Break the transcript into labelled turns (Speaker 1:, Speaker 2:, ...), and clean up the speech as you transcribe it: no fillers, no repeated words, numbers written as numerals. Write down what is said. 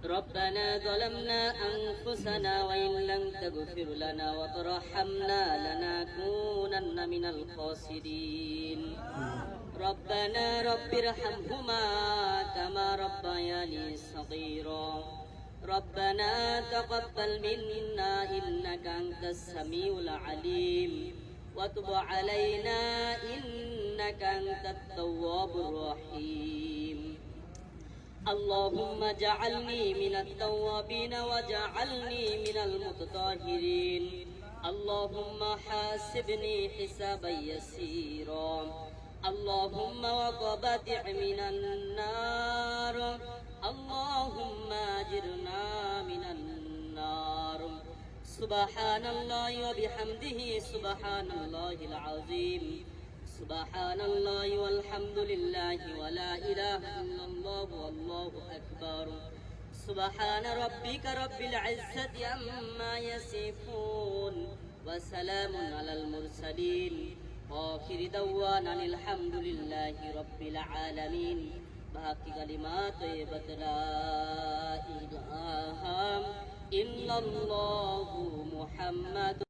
Speaker 1: ربنا ظلمنا أنفسنا وإن لم تغفر لنا وترحمنا لنكونن من الخاسرين ربنا رب ارحمهما كما ربياني صغيرا ربنا تقبل منا إنك أنت السميع العليم وتب علينا إنك أنت التواب الرحيم اللهم اجعلني من التوابين واجعلني من المتطهرين اللهم حاسبني حسابا يسيرا اللهم وقبدع من النار اللهم اجرنا من النار سبحان الله وبحمده سبحان الله العظيم سبحان الله والحمد لله ولا إله إلا الله والله أكبر سبحان ربك رب العزة عما يصفون وسلام على المرسلين وآخر دعوانا الحمد لله رب العالمين باقي كلمات طيبة لا إله إلا الله محمد